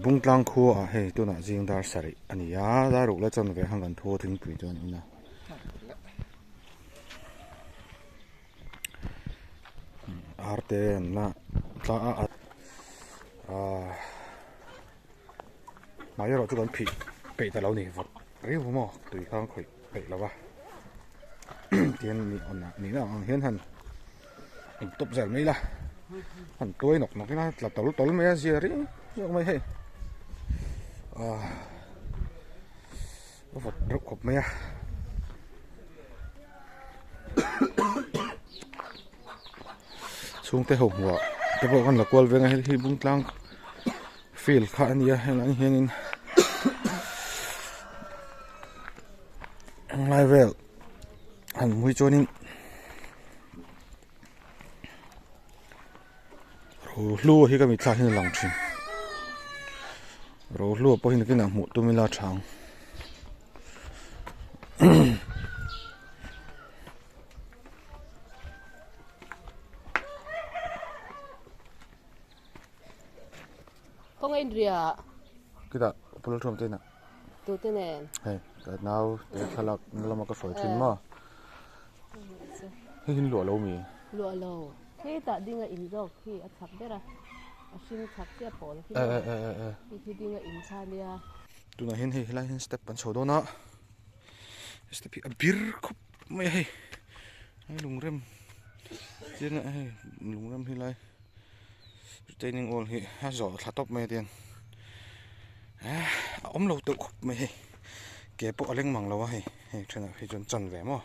bung tlang khu à hei tu na jing dar sari ani ya da ru la chan ve hang kan tho thing pui tu ni na arte na ta a mai ro chu kan phi pe ta lo ni vot ri hu mo tui khang khoi pe la wa tiền ni on na ni na ang hian han top zel mai la han toy nok nok na la tol mai a zia ri yo mai he vật rộng khop mấy à xuống tới hồng vợ cái bộ con là qual về ngay khi bung tlang feel khá nhiều hay là hiện lại về hẳn mũi cho nên rồi lúa thì cái mình cha hiện lòng chuyện rồi lúa bao nhiêu cái nào một tụi mình là trắng không ai rìa cái đó bữa trông tên à tụi tên này hey cái nào để khai lạc nó mà có sỏi chín mà hình lụa lâu mì lụa lâu thế ta đi ngay in rồi khi ở chặt đấy ra ở xin chặt cái bỏ khi đi ngay in xa đi à tụi nó hình lại hình step bắn sổ đó nè step a bir khúc mấy hay lùng rem trên này lùng rem thì lại training all hi ha zo thla top mai den om lo tu khop mai ke po aleng mang lo hi he thana hi jon chan ve mo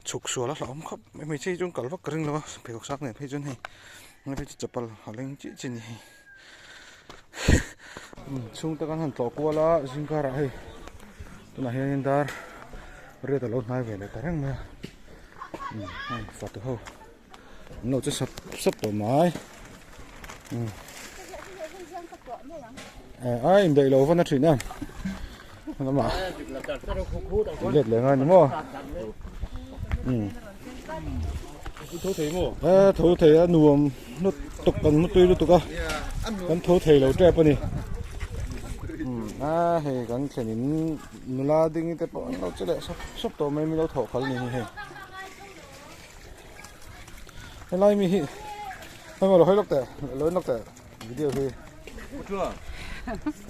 chuk so la om khop mai chi jon kal vak ring lo pe kok sak ne pe jon hi ngai pe chapal haleng chi chi ni chung ta kan han to ko la jingkara hi tu na hian dar re ta lo nai ve le ta reng ma fa tu ho no che sap sap to mai em đợi lâu vẫn chuyện nè nó mà liệt lên ngay đúng không thấu thấy nuông nó tục cần một tuy nó tục à vẫn thấu thấy lâu trẻ bữa thì gần khi nín nó là đinh cái bọn nó chỉ để sắp tổ mấy lâu thổ khẩn này hè cái này mi hay mà lo hơi lóc tệ lớn lóc tệ video thì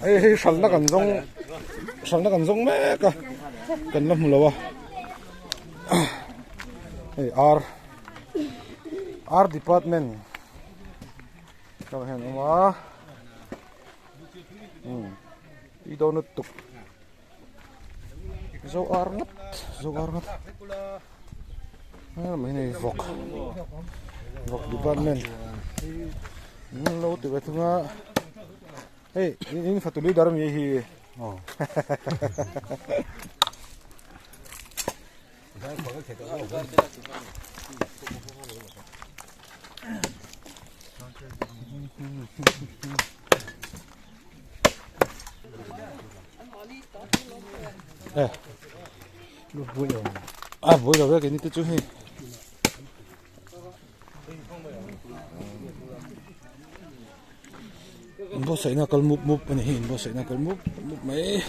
ấy sẵn nó cần giống mẹ cả cần lắm lâu à R department các bạn mà đi đâu nó tục dấu R ngắt mấy này vọc department lâu từ cái thứ hey ini satu liter dalam ini vui rồi cái này tôi chú hay bố sấy nó còn múp này hình bố sấy nó còn múp mấy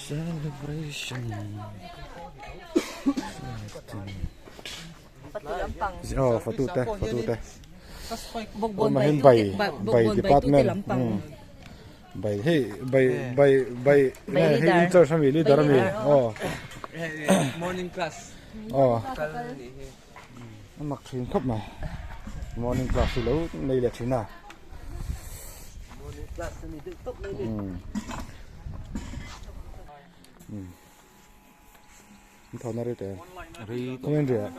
celebration Fatu teh mà hình bảy department bảy này hình cho sang vị leader mi morning class nó mặc thuyền khắp mà morning class thì lâu đây là thế nào morning class thì tự tốc lên đi thao nó đấy không nên rửa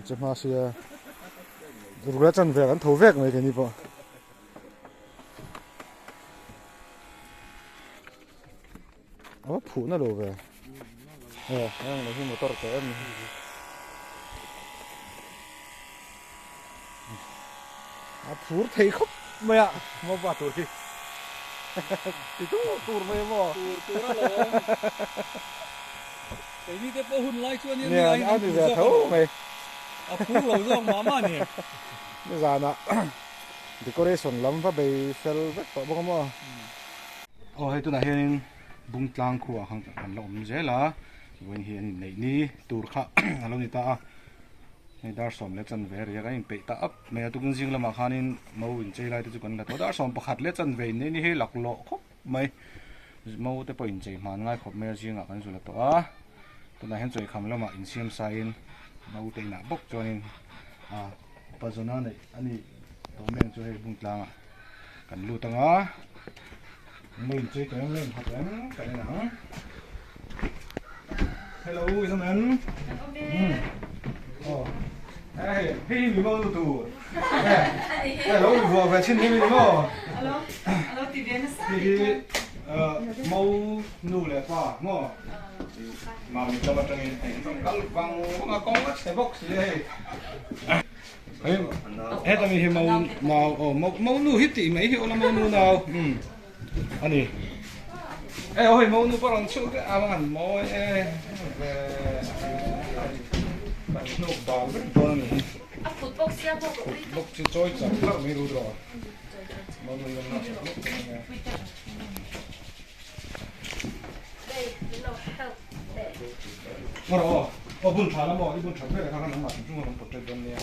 chấm hoa xưa rồi ra chân về gắn thấu vẹt này cái gì vậy phủ nó đổ về nó khi một tọt cái em phủ thấy khóc mẹ ngô bà tuổi thì tour về mò Tôi đó là cái gì thế bao hun lại cho nên nè ăn thì về thấu mày à phú lâu rồi mà nè bây giờ nè decoration lắm và bày fel vết có bông mò hay tôi là hiện bung tlang khu hàng hàng lồng dễ là when hiện này ní tour khác alo ni ta này dar som lệ chân về rồi cái bị ta up mẹ tôi cũng riêng là mà khanin mau in chơi lại tôi còn là tôi dar som pakhat lệ chân về nên hi lạc lộ khóc mày mau tới point chơi mà ngay khóc mẹ riêng à cái rồi là tôi tôi là hiện chơi khăm là mà in xiêm sai mau tới nã bốc cho nên bây giờ này anh ấy tôi mình chơi bung tlang à cần lưu tăng á mình chơi cái lên học đến cái này nè hello is man oh hey hey mi mau tu hello vừa về trên đi mo Alo, alo thì đến sao? thì mau nu lẹ qua mo mà mình cho vào trong này trong các vòng con cái box gì hết là mình mau nào mau nu hít thì mấy hiệu là mau nu nào anh đi ôi mau nu bao lần trước cái hẳn mau về nu bao cái đó này bốc chỉ chơi chẳng là mấy đứa rồi mau nu làm nào bún chả lắm bún chả phải là thằng nó mà chúng nó bột trên này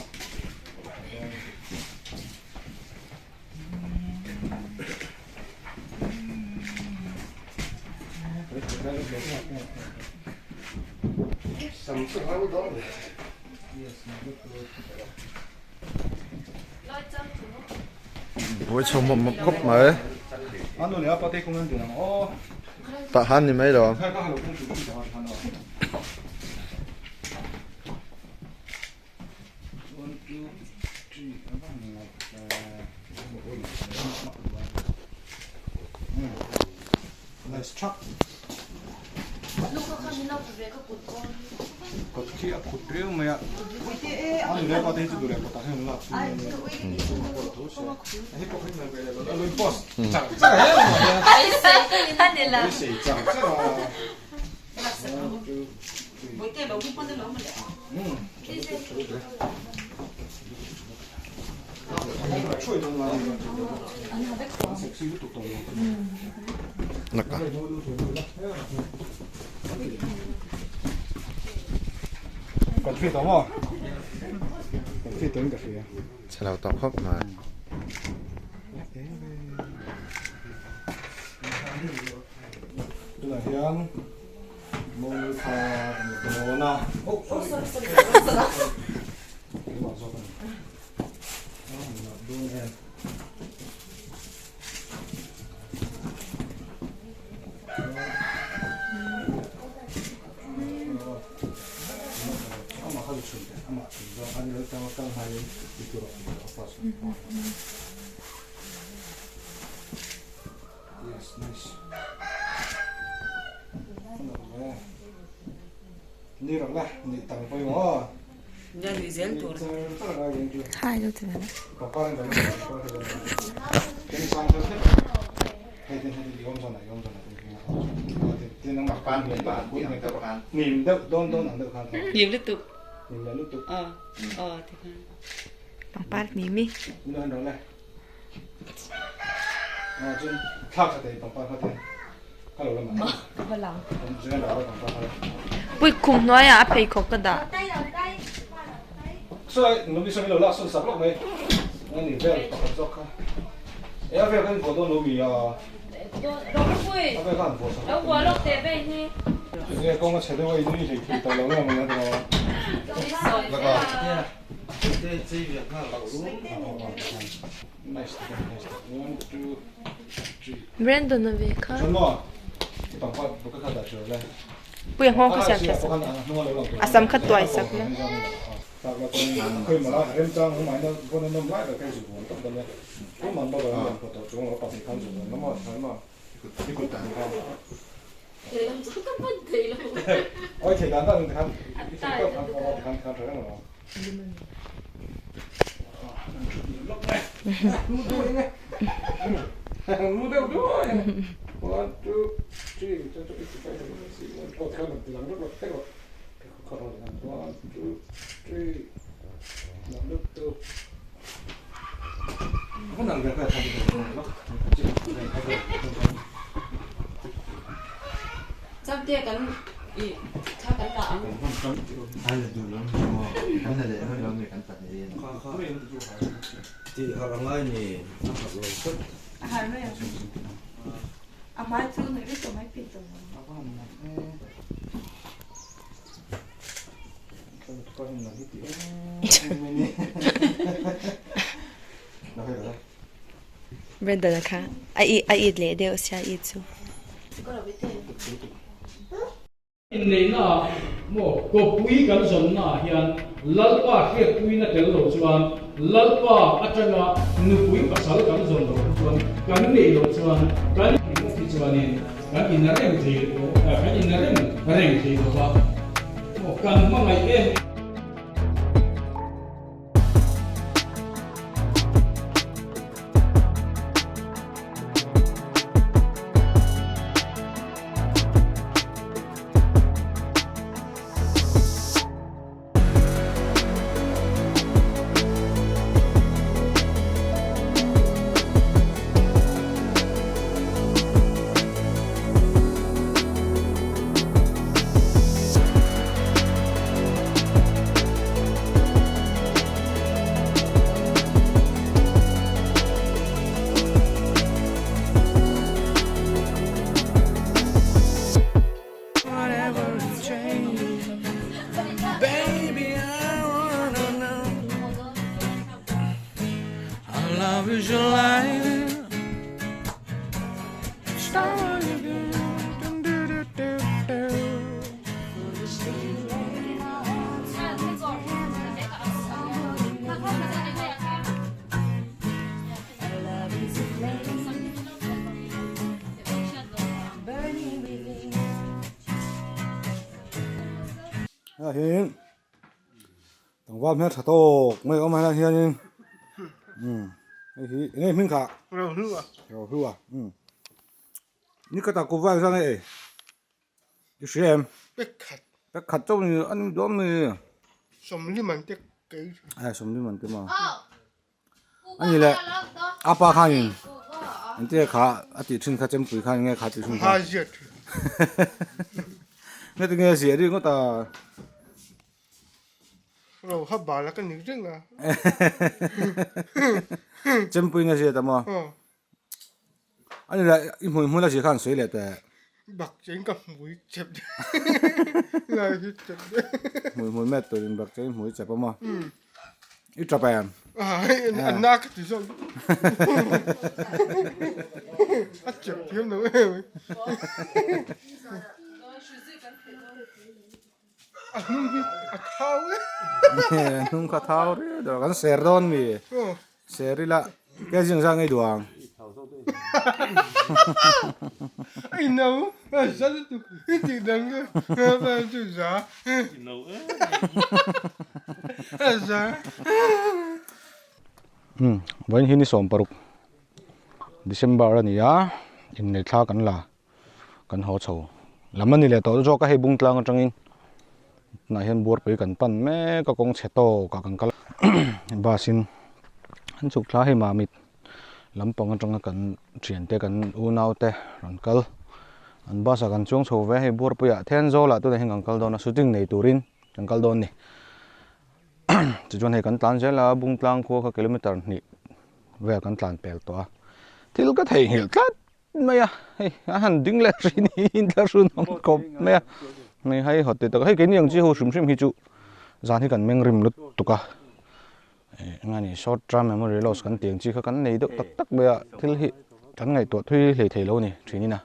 buổi chiều một cốc mới anh nói là bao nhiêu công nhân tiền nào tạ han thì mấy rồi nice truck cột kia cột riêu mày ạ anh nói bao nhiêu chỉ được cột thằng nó là hết có hết người về rồi lên post chẳng chắc hết rồi sẽ chẳng chắc là Buổi tiệc bảo không có được lắm mà trôi đông là sexy lúc tụt nặc à cà phê tao mà cà phê tao cà phê sẽ là tập hấp mà đây là hiang mông thà đồ na Yes, nice. Đi rồi là, đi tặng phải mà. Nhà thì dễ tuổi. hai đứa thế này Có con cái này, cái sang thôi thế. Hay đi ôm này. Thì nó mặc pan người bạn cũng người ta bạn. Nhìn đâu, đón ăn được không? Nhiều liên tục. Nhìn là lúc tục. Thì không. bằng bát mì mi Nó đó này. Chúng thao cho thầy bằng pan hết. Cái lỗ là mà. và lòng Chúng nó đó bằng pan hết. ui cùng nói à phải có cái đó Rồi, nó bị sao nó lạ sắp lắm này. Nó nhìn về tập dốc ha. Em về cái phổ nó bị ui về cái phổ sao? đâu quá lúc thế vậy nhỉ 이제 공을 제대로 이들이 이렇게 달라고 하면 더 그때 저희 하나 나이스. 1, 2, 3. Brandon về khá 전모. 방파 뭐가 가다 줘래. ui không có xem xét à xăm khát tuổi sắc nữa Tại là con khơi mà là em trang không phải nó con nó lại là cái gì cũng tập bên đây. Cũng mà bao giờ nó tổ chúng nó tập thì không dùng nó mà thấy mà cái cột tảng không. Ôi thì đàn đang tham cái cấp tham trở nó. Lúc này. Mu đâu đó. 1, 2, 3. Cho ít cái này xí. Ô theo nó làm rất là thế rồi. Khó rồi. 1, 2, 3. Làm được đâu. Không làm việc là thành nó. Sắp tiệc cắn ý chắc cắn cả Ai là dù lắm cắn là để hơi lắm người cắn tận thì Thì họ đang nói nhỉ, nó học rồi sức. hai mươi à mai thứ này biết tụi mấy tiền tụi Brendaนะคะอีดเลยเดี๋ยวเสียอีดซู in nei na mo ko pui kan zon na hian lalpa khia pui na tel lo chuan lalpa atanga nu pui pasal kan zon lo chuan kan nei lo chuan kan ti chuan in kan in rem thi kan in rem thi lo ba mo kan ma ngai e Hiền thằng vam hết thà tô mấy ông hay là hiền này mình khá rồi hư à như cái tao có vai ra này cái gì em cái khát trong này ăn đốm này sống như mình tiếc cái sống như mình tiếc mà anh như là apa khăn anh tiếc khá anh tiếc chừng khá chấm bụi khăn nghe khá tiếc chừng khá giật nghe tiếng nghe gì đi có ta rồi hấp bà là cái nước rừng à chấm bụi nghe gì ta mà anh là mỗi là chỉ khăn suy lệ thế bạc chính cầm mũi chẹp là chẹp mỗi mét tôi bạc chính mỗi chẹp mà ít chập em anh nát cái gì anh chẹp thêm nữa thao ấy nung cả thao đấy đó cái sэр đòn mi sэр đi là cái gì sang cái đường anh nấu sao tụi chị đắng cái ba chú giá nấu giá vậy thì sớm paruk December này á in này thao cần là cần hỗ trợ làm anh này tổ cho cái hay bung tlang trong in này hiện buộc bị cần pan mẹ có con xe to có cần cái ba xin anh chụp lá hay mà mít lắm bằng trong cần chuyển tới cần u nao te rồi cái anh ba sa cần chung sầu về hay buộc bị à thiên do là tôi thấy cần cái đó nó shooting này turin cần cái đó này chỉ cho hay cần tan sẽ là bung tlang qua các km này về cần tan bèo to thì lúc cái thầy hiểu tất mày à anh đứng lại rồi này ta xuống không cọp mày này hay họ tự hay cái niềng chỉ hồ sum sum hi chu gian thì cần meng rim lut tuka ngay này short term memory loss kan tiếng chỉ kan nei tắc tắc bây giờ thil hi kan ngày tuổi thuê lệ thầy lâu này chuyện na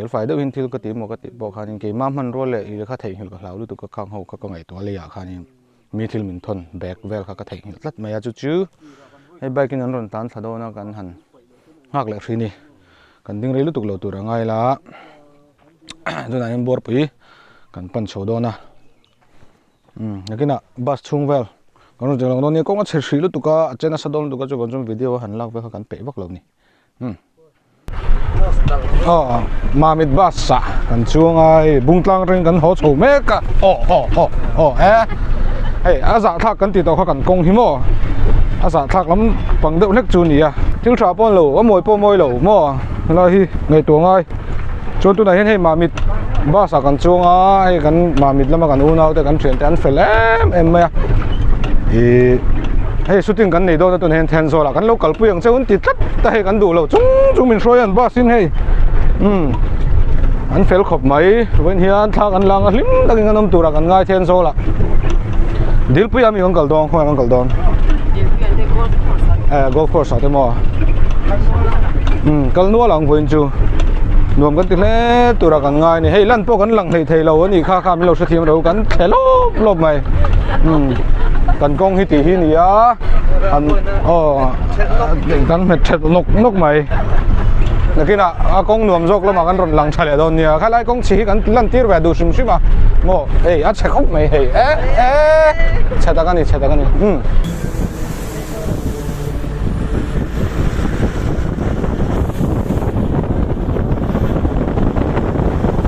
phải đâu hin thil cái tiếng một cái tiếng bỏ khan cái mam han rồi lệ thì cái thầy hiểu cái lão lúc cái khang hậu cái ngày tuổi lệ à khan mi thil min thon back vel cái thầy hiểu rất mày chu chu hay bay cái nan tan thà đâu na kan han hak lệ chuyện này kan ding reilu tuk lo tur angai la cho nên em bor pui kan pan chho do na nakina bus chung vel kan ro jang don ni ko nga che shri lu tuka chena sa don tuka chu gon video han lak ve kan pe vak lo ni mà mít bát sa kan chuang ai bung tlang ring kan ho chho me ka hey aza thak kan ti to kha kan kong hi mo aza thak lam pang deuh nek chu ni a thil tha pon lo moi lo mo la hi ngai tu ngai chon tu na hen hey mà mít bát sa kan chuang ai kan mà mít lama kan unau te kan thian te an fel em me hey shooting kan nei do na tu hen then zo la kan local puyang cheun ti tat ta he kan du lo chung min hroyan ba sin hey an fel khop mai wen hian thak an lang a hlim takin anom tura kan ngai then zo la dil pui ami uncle don khoi uncle don golf course ate mo kal nuwa lang voin chu nuam kan ti hle tura kan ngai ni hey lan po kan lang thei lo ani kha mi lo sa thiam ro kan thelo lop mai kan kong hi ti hi ni a an kan met thet nok mai nakina a kong nuam jok lama kan ron lang thale don nia khalai kong chi kan lan tir ve du sim sima mo hey a chekhop mai hey chata kan ni